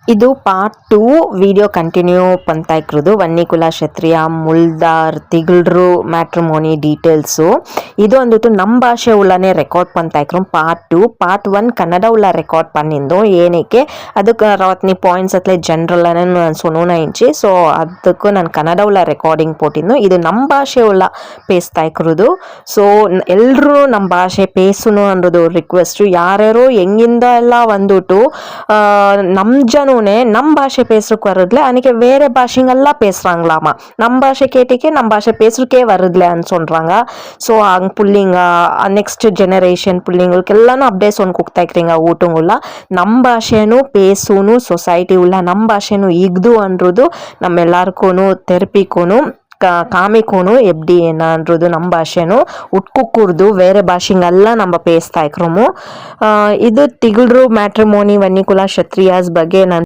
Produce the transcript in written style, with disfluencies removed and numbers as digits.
ಇದು part 2 video continue ಪಂತಾಯ್ಕ್ರದು Vannikula ಕ್ಷತ್ರಿಯ ಮುಲ್ದಾರ್ ತಿಗಳ್ರು matrimony details ಇದು ಅಂದ್ಬಿಟ್ಟು ನಮ್ಮ ಭಾಷೆ ಉಳ್ಳನೇ ರೆಕಾರ್ಡ್ ಪಂತಾಯ್ಕ್ರು ಪಾರ್ಟ್ 1 ಕನ್ನಡ ಉಳ್ಳ ರೆಕಾರ್ಡ್ ಪನ್ನಿಂದು ಏನಕ್ಕೆ ಅದಕ್ಕೆ ರವತ್ನಿ ಪಾಯಿಂಟ್ಸ್ ಅತ್ಲೆ ಜನರಲ್ ಸುನೂನ ಇಂಚಿ ಸೊ ಅದಕ್ಕೂ ನಾನು ಕನ್ನಡ ಉಳ್ಳ ರೆಕಾರ್ಡಿಂಗ್ ಪೋಟಿದ್ದು ಇದು ನಮ್ಮ ಭಾಷೆ ಉಳ್ಳ ಪೇಸ್ತಾಯ್ಕ್ರದು ಸೊ ಎಲ್ಲರೂ ನಮ್ಮ ಭಾಷೆ ಪೇಸುನು ಅನ್ನೋದು ರಿಕ್ವೆಸ್ಟು ಯಾರ್ಯಾರು ಹೆಂಗಿಂದ ಎಲ್ಲ வந்துಟ್ಟು ನಮ್ಮ நம்ம பாஷை பேசுறதுக்கு வருதுல அன்னைக்கு வேற பாஷைங்கெல்லாம் பேசுறாங்களாமா நம்ம பாஷை கேட்டிக்கே நம்ம பாஷை பேசுறதுக்கே வருதுலன்னு சொல்றாங்க ஸோ ಹಂಗೆ ಪುಲ್ಲಿಂಗ ನೆಕ್ಸ್ಟ್ ಜನರೇಷನ್ ಪುಲ್ಲಿಂಗಕ್ಕೆಲ್ಲನೂ ಅಪ್ಡೇಟ್ಸ್ ಒಂದು ಹೋಗ್ತಾ ಇಕ್ರಿಂಗ ಊಟಂಗುಲ್ಲ ನಮ್ಮ ಭಾಷೆನೂ ಪೇಸೂನು ಸೊಸೈಟಿ ಉಳ್ಳ ನಮ್ಮ ಭಾಷೆನೂ ಇಗ್ದು ಅನ್ನೋದು ನಮ್ಮೆಲ್ಲರಿಗೂ ತೆರಪಿಗೂ ಕಾಮಿಕೋನು ಎಬ್ಡಿ ಏನನ್றது ನಮ್ಮ ಭಾಷೆನು ಉಟ್ಕುಕ್ಕುರ್ದು ಬೇರೆ ಭಾಷೆಂಗೆಲ್ಲ ನಮ್ಮ ಪೇಸ್ತಾ ಇಕ್ರಮು ಇದು ತಿಗಳ್ರು ಮ್ಯಾಟ್ರಿಮೋನಿ ವನ್ನಿಕುಲ ಕ್ಷತ್ರಿಯಾಸ್ ಬಗ್ಗೆ ನಾನು